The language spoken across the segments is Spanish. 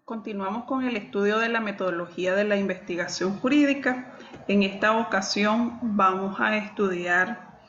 Continuamos con el estudio de la metodología de la investigación jurídica. En esta ocasión vamos a estudiar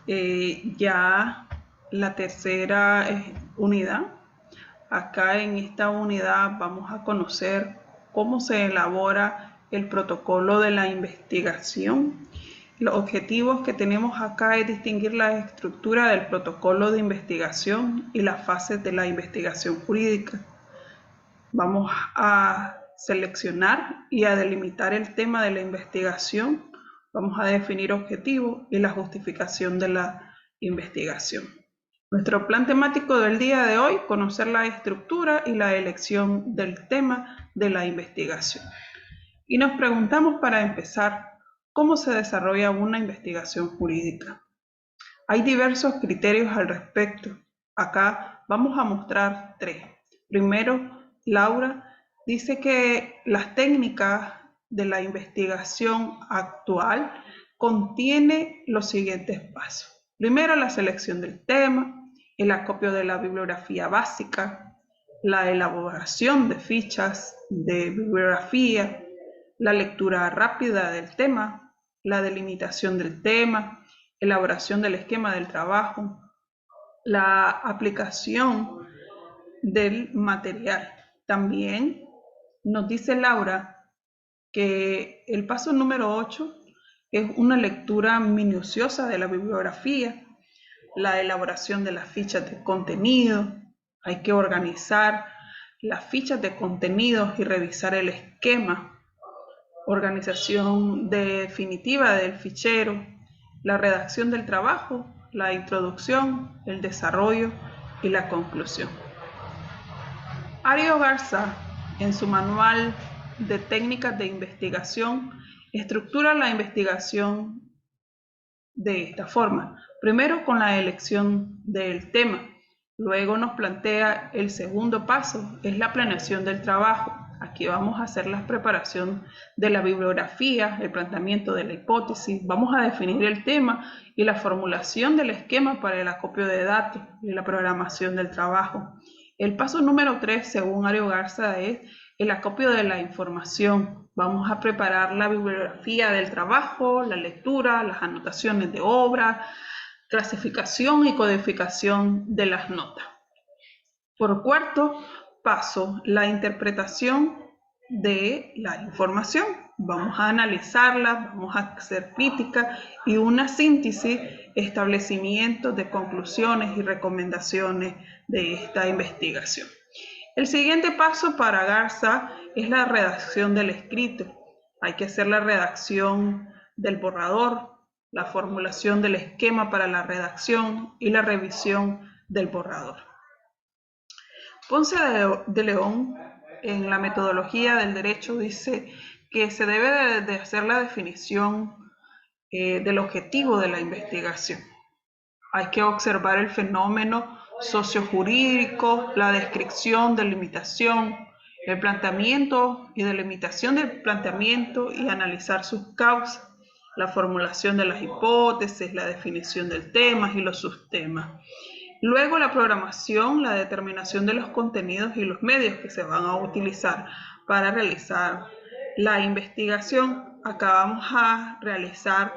ya la tercera unidad. Acá en esta unidad vamos a conocer cómo se elabora el protocolo de la investigación. Los objetivos que tenemos acá es distinguir la estructura del protocolo de investigación y las fases de la investigación jurídica. Vamos a seleccionar y a delimitar el tema de la investigación. Vamos a definir objetivos y la justificación de la investigación. Nuestro plan temático del día de hoy, conocer la estructura y la elección del tema de la investigación. Y nos preguntamos para empezar, ¿cómo se desarrolla una investigación jurídica? Hay diversos criterios al respecto. Acá vamos a mostrar tres. Primero, Laura dice que las técnicas de la investigación actual contiene los siguientes pasos. Primero, la selección del tema, el acopio de la bibliografía básica, la elaboración de fichas de bibliografía, la lectura rápida del tema, la delimitación del tema, elaboración del esquema del trabajo, la aplicación del material. También nos dice Laura que el paso número 8 es una lectura minuciosa de la bibliografía, la elaboración de las fichas de contenido. Hay que organizar las fichas de contenidos y revisar el esquema, organización definitiva del fichero, la redacción del trabajo, la introducción, el desarrollo y la conclusión. Ario Garza, en su manual de técnicas de investigación, estructura la investigación de esta forma. Primero con la elección del tema, luego nos plantea el segundo paso, es la planeación del trabajo. Aquí vamos a hacer la preparación de la bibliografía, el planteamiento de la hipótesis, vamos a definir el tema y la formulación del esquema para el acopio de datos y la programación del trabajo. El paso número 3, según Ario Garza, es el acopio de la información. Vamos a preparar la bibliografía del trabajo, la lectura, las anotaciones de obra, clasificación y codificación de las notas. Por cuarto paso, la interpretación de la información. Vamos a analizarla, vamos a hacer crítica y una síntesis, establecimiento de conclusiones y recomendaciones de esta investigación. El siguiente paso para Garza es la redacción del escrito. Hay que hacer la redacción del borrador, la formulación del esquema para la redacción y la revisión del borrador. Ponce de León, en la metodología del derecho, dice que se debe de hacer la definición del objetivo de la investigación. Hay que observar el fenómeno sociojurídico, la descripción, delimitación, el planteamiento y delimitación del planteamiento y analizar sus causas, la formulación de las hipótesis, la definición del tema y los subtemas. Luego la programación, la determinación de los contenidos y los medios que se van a utilizar para realizar la investigación. Acá vamos a realizar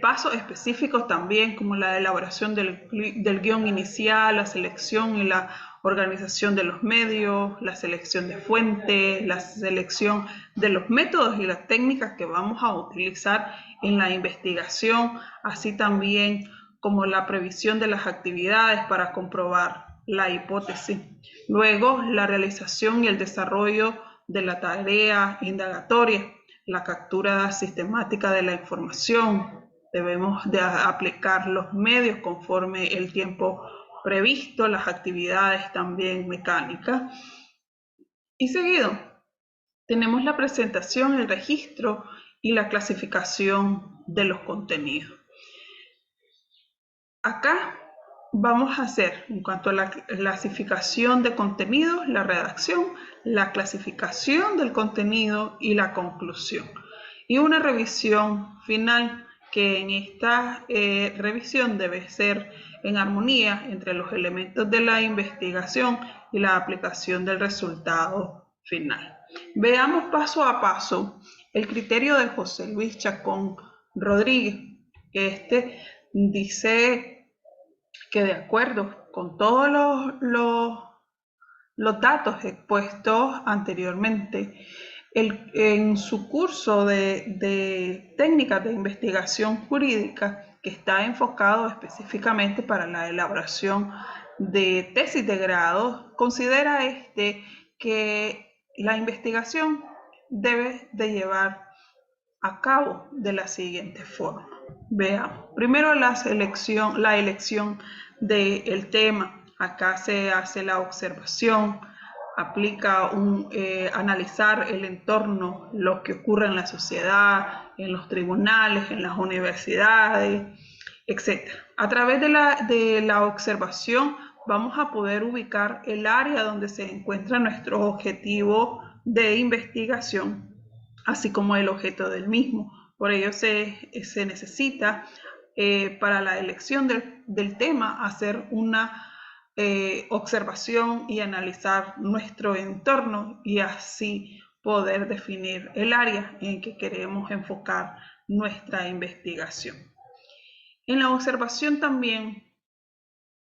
pasos específicos también, como la elaboración del guión inicial, la selección y la organización de los medios, la selección de fuentes, la selección de los métodos y las técnicas que vamos a utilizar en la investigación, así también como la previsión de las actividades para comprobar la hipótesis. Luego, la realización y el desarrollo de la tarea indagatoria, la captura sistemática de la información. Debemos de aplicar los medios conforme el tiempo previsto, las actividades también mecánicas. Y seguido, tenemos la presentación, el registro y la clasificación de los contenidos. Acá vamos a hacer, en cuanto a la clasificación de contenidos, la redacción, la clasificación del contenido y la conclusión. Y una revisión final, que en esta revisión debe ser en armonía entre los elementos de la investigación y la aplicación del resultado final. Veamos paso a paso el criterio de José Luis Chacón Rodríguez. Este dice que de acuerdo con todos los datos expuestos anteriormente, en su curso de técnicas de investigación jurídica, que está enfocado específicamente para la elaboración de tesis de grado, considera que la investigación debe de llevar a cabo de la siguiente forma. Veamos. Primero la elección del tema. Acá se hace la observación, aplica analizar el entorno, lo que ocurre en la sociedad, en los tribunales, en las universidades, etc. A través de la observación vamos a poder ubicar el área donde se encuentra nuestro objetivo de investigación, así como el objeto del mismo. Por ello se necesita para la elección del tema hacer una observación y analizar nuestro entorno y así poder definir el área en que queremos enfocar nuestra investigación. En la observación también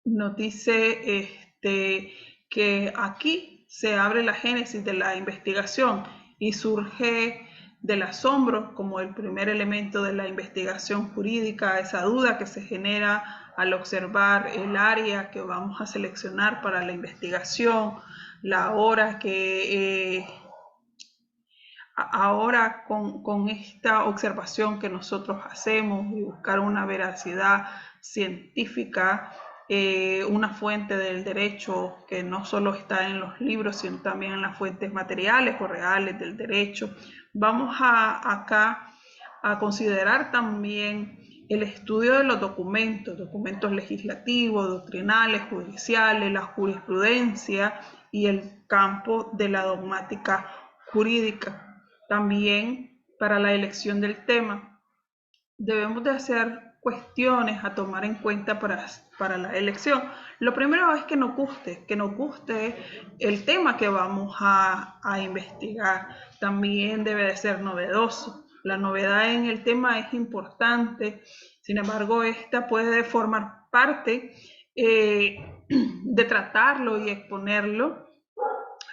nos dice que aquí se abre la génesis de la investigación y surge del asombro como el primer elemento de la investigación jurídica, esa duda que se genera al observar el área que vamos a seleccionar para la investigación, la hora que ahora con esta observación que nosotros hacemos y buscar una veracidad científica, una fuente del derecho que no solo está en los libros, sino también en las fuentes materiales o reales del derecho. Vamos acá a considerar también el estudio de los documentos legislativos, doctrinales, judiciales, la jurisprudencia y el campo de la dogmática jurídica. También para la elección del tema debemos de hacer cuestiones a tomar en cuenta para la elección. Lo primero es que nos guste el tema que vamos a investigar. También debe de ser novedoso. La novedad en el tema es importante, sin embargo, esta puede formar parte de tratarlo y exponerlo.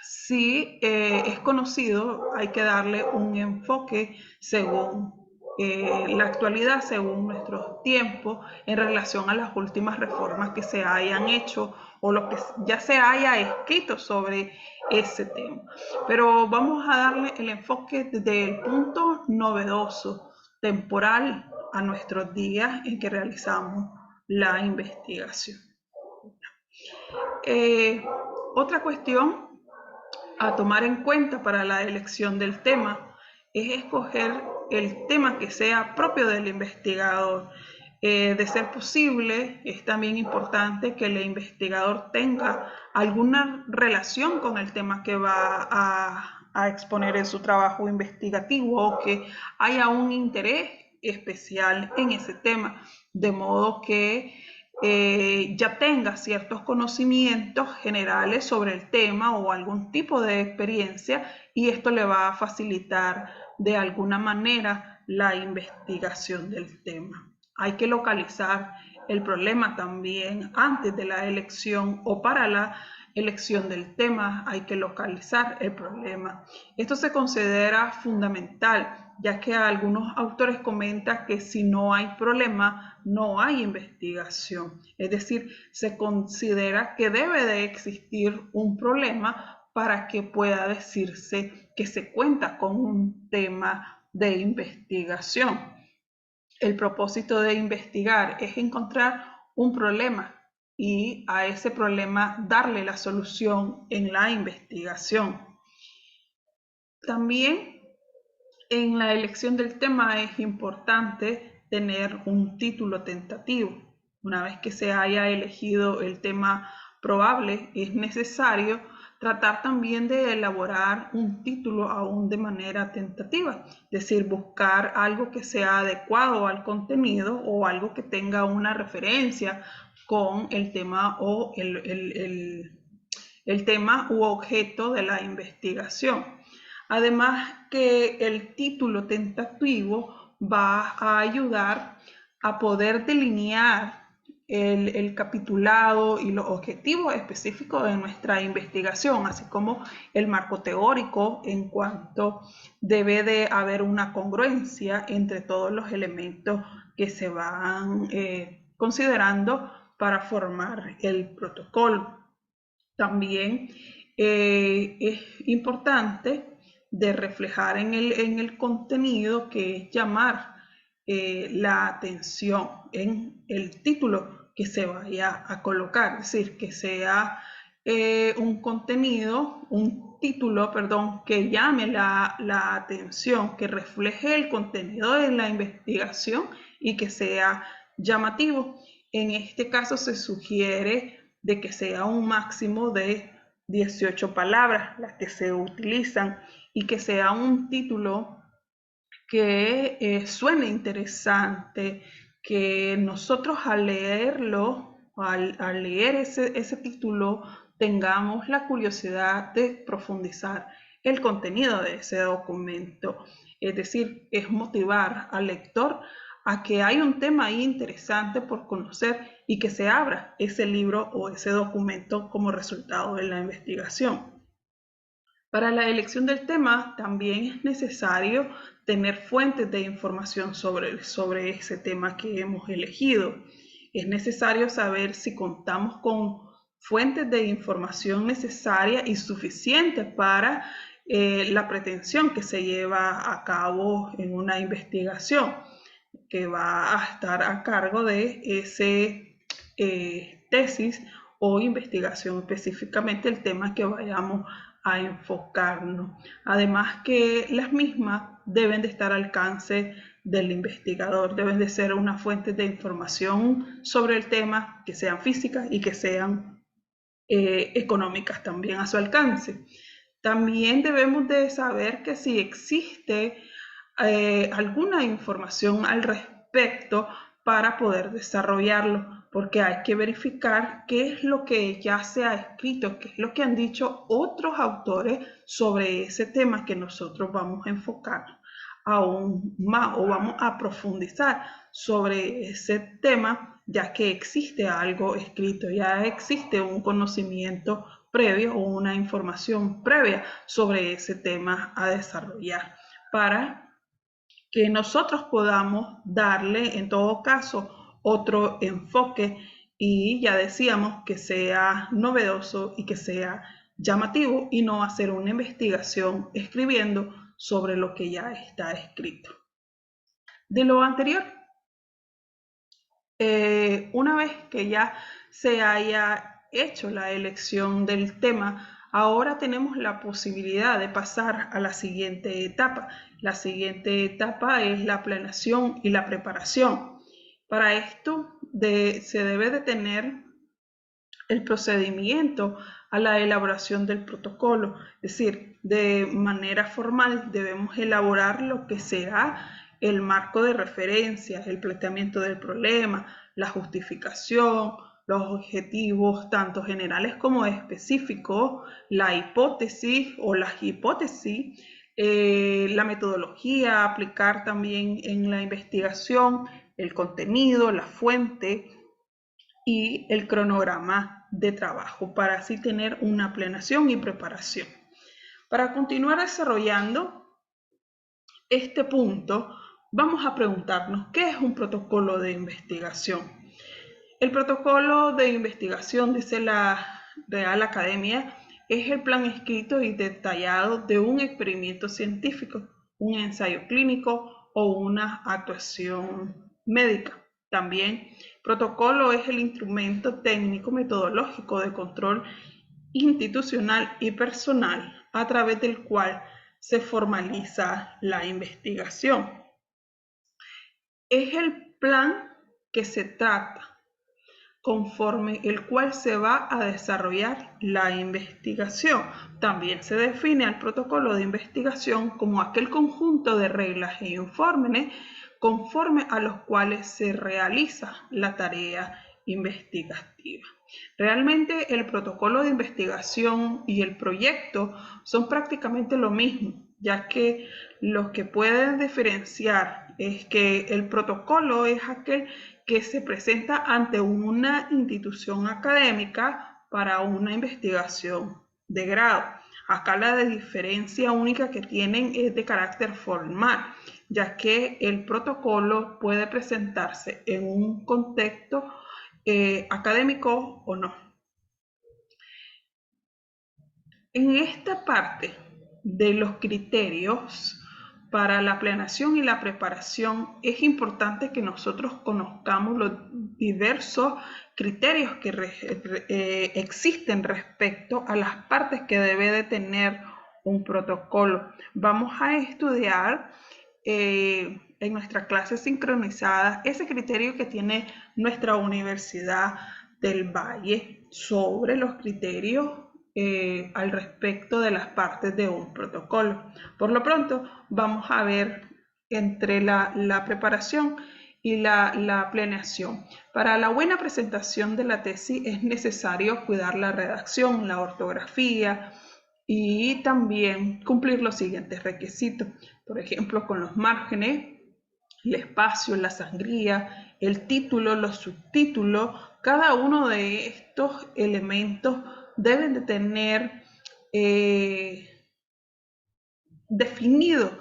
Si es conocido, hay que darle un enfoque según la actualidad, según nuestros tiempos, en relación a las últimas reformas que se hayan hecho o lo que ya se haya escrito sobre ese tema. Pero vamos a darle el enfoque desde el punto novedoso, temporal, a nuestros días en que realizamos la investigación. Otra cuestión a tomar en cuenta para la elección del tema es escoger el tema que sea propio del investigador. De ser posible, es también importante que el investigador tenga alguna relación con el tema que va a exponer en su trabajo investigativo o que haya un interés especial en ese tema, de modo que ya tenga ciertos conocimientos generales sobre el tema o algún tipo de experiencia, y esto le va a facilitar de alguna manera la investigación del tema. Hay que localizar el problema también antes de la elección o para la elección del tema hay que localizar el problema. Esto se considera fundamental, ya que algunos autores comentan que si no hay problema, no hay investigación. Es decir, se considera que debe de existir un problema para que pueda decirse que se cuenta con un tema de investigación. El propósito de investigar es encontrar un problema y a ese problema darle la solución en la investigación. También en la elección del tema es importante tener un título tentativo. Una vez que se haya elegido el tema probable, es necesario tratar también de elaborar un título aún de manera tentativa, es decir, buscar algo que sea adecuado al contenido o algo que tenga una referencia con el tema o el tema u objeto de la investigación. Además que el título tentativo va a ayudar a poder delinear el capitulado y los objetivos específicos de nuestra investigación, así como el marco teórico en cuanto debe de haber una congruencia entre todos los elementos que se van considerando para formar el protocolo. También es importante de reflejar en el contenido, que es llamar la atención en el título que se vaya a colocar, es decir, que sea un título, perdón, que llame la atención, que refleje el contenido de la investigación y que sea llamativo. En este caso se sugiere de que sea un máximo de 18 palabras las que se utilizan y que sea un título que suene interesante, que nosotros al leerlo, al leer ese título, tengamos la curiosidad de profundizar el contenido de ese documento. Es decir, es motivar al lector a que hay un tema ahí interesante por conocer y que se abra ese libro o ese documento como resultado de la investigación. Para la elección del tema también es necesario tener fuentes de información sobre ese tema que hemos elegido. Es necesario saber si contamos con fuentes de información necesarias y suficientes para la pretensión que se lleva a cabo en una investigación, que va a estar a cargo de ese tesis o investigación, específicamente el tema que vayamos a enfocarnos. Además que las mismas deben de estar al alcance del investigador, deben de ser una fuente de información sobre el tema, que sean físicas y que sean económicas también a su alcance. También debemos de saber que si existe alguna información al respecto para poder desarrollarlo, porque hay que verificar qué es lo que ya se ha escrito, qué es lo que han dicho otros autores sobre ese tema que nosotros vamos a enfocar aún más o vamos a profundizar sobre ese tema, ya que existe algo escrito, ya existe un conocimiento previo o una información previa sobre ese tema a desarrollar, para que nosotros podamos darle en todo caso otro enfoque y ya decíamos que sea novedoso y que sea llamativo y no hacer una investigación escribiendo sobre lo que ya está escrito. De lo anterior, una vez que ya se haya hecho la elección del tema, ahora tenemos la posibilidad de pasar a la siguiente etapa. La siguiente etapa es la planeación y la preparación. Para esto se debe de tener el procedimiento a la elaboración del protocolo, es decir, de manera formal debemos elaborar lo que será el marco de referencia, el planteamiento del problema, la justificación, los objetivos tanto generales como específicos, la hipótesis o las hipótesis, la metodología, aplicar también en la investigación, el contenido, la fuente y el cronograma de trabajo para así tener una planeación y preparación. Para continuar desarrollando este punto, vamos a preguntarnos ¿qué es un protocolo de investigación? El protocolo de investigación, dice la Real Academia, es el plan escrito y detallado de un experimento científico, un ensayo clínico o una actuación médica. También, protocolo es el instrumento técnico metodológico de control institucional y personal a través del cual se formaliza la investigación. Es el plan que se trata conforme el cual se va a desarrollar la investigación. También se define al protocolo de investigación como aquel conjunto de reglas e informes conforme a los cuales se realiza la tarea investigativa. Realmente el protocolo de investigación y el proyecto son prácticamente lo mismo, ya que lo que pueden diferenciar es que el protocolo es aquel que se presenta ante una institución académica para una investigación de grado. Acá la diferencia única que tienen es de carácter formal, ya que el protocolo puede presentarse en un contexto académico o no. En esta parte de los criterios para la planeación y la preparación es importante que nosotros conozcamos los diversos criterios que existen respecto a las partes que debe de tener un protocolo. Vamos a estudiar en nuestra clase sincronizada ese criterio que tiene nuestra Universidad del Valle sobre los criterios al respecto de las partes de un protocolo. Por lo pronto, vamos a ver entre la preparación y la planeación. Para la buena presentación de la tesis es necesario cuidar la redacción, la ortografía y también cumplir los siguientes requisitos. Por ejemplo, con los márgenes, el espacio, la sangría, el título, los subtítulos, cada uno de estos elementos deben de tener definido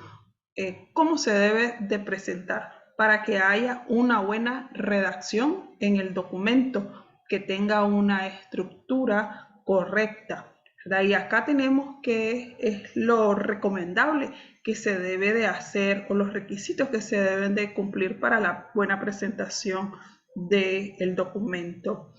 cómo se debe de presentar para que haya una buena redacción en el documento, que tenga una estructura correcta, ¿verdad? Y acá tenemos que es lo recomendable que se debe de hacer o los requisitos que se deben de cumplir para la buena presentación del documento.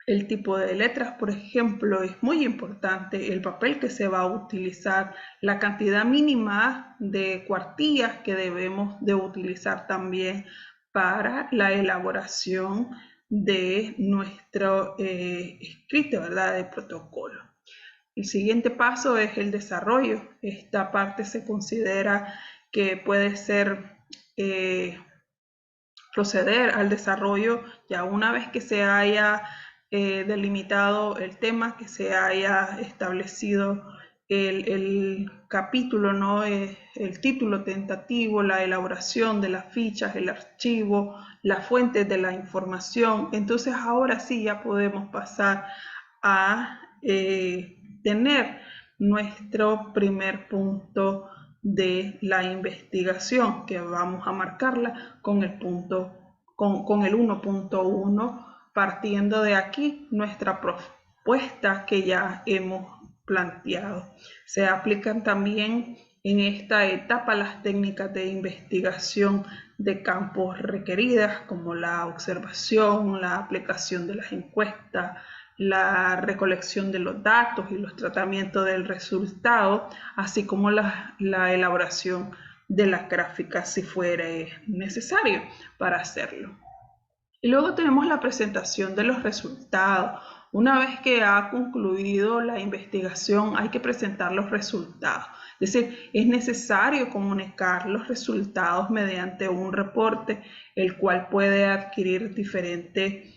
El tipo de letras, por ejemplo, es muy importante, el papel que se va a utilizar, la cantidad mínima de cuartillas que debemos de utilizar también para la elaboración de nuestro escrito, ¿verdad?, de protocolo. El siguiente paso es el desarrollo. Esta parte se considera que puede ser proceder al desarrollo ya una vez que se haya delimitado el tema, que se haya establecido el capítulo, ¿no? El título tentativo, la elaboración de las fichas, el archivo, las fuentes de la información. Entonces ahora sí ya podemos pasar a tener nuestro primer punto de la investigación, que vamos a marcarla con el punto con el 1.1, partiendo de aquí nuestra propuesta que ya hemos planteado. Se aplican también en esta etapa las técnicas de investigación de campos requeridas, como la observación, la aplicación de las encuestas, la recolección de los datos y los tratamientos del resultado, así como la elaboración de las gráficas si fuera necesario para hacerlo. Y luego tenemos la presentación de los resultados. Una vez que ha concluido la investigación, hay que presentar los resultados. Es decir, es necesario comunicar los resultados mediante un reporte, el cual puede adquirir diferentes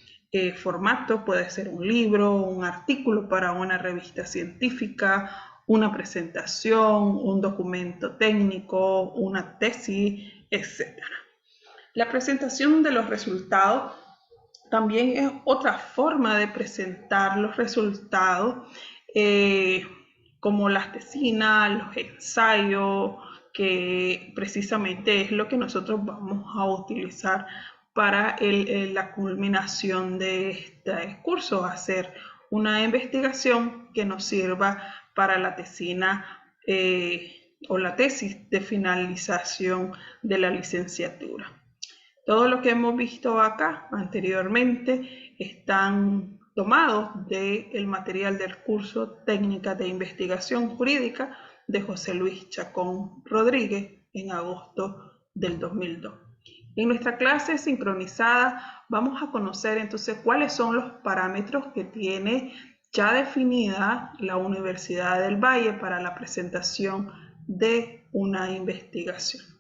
formatos. Puede ser un libro, un artículo para una revista científica, una presentación, un documento técnico, una tesis, etc. La presentación de los resultados también es otra forma de presentar los resultados, como las tesinas, los ensayos, que precisamente es lo que nosotros vamos a utilizar para la culminación de este curso, hacer una investigación que nos sirva para la tesina o la tesis de finalización de la licenciatura. Todo lo que hemos visto acá anteriormente están tomados del material del curso Técnicas de Investigación Jurídica de José Luis Chacón Rodríguez en agosto del 2002. En nuestra clase sincronizada vamos a conocer entonces cuáles son los parámetros que tiene ya definida la Universidad del Valle para la presentación de una investigación.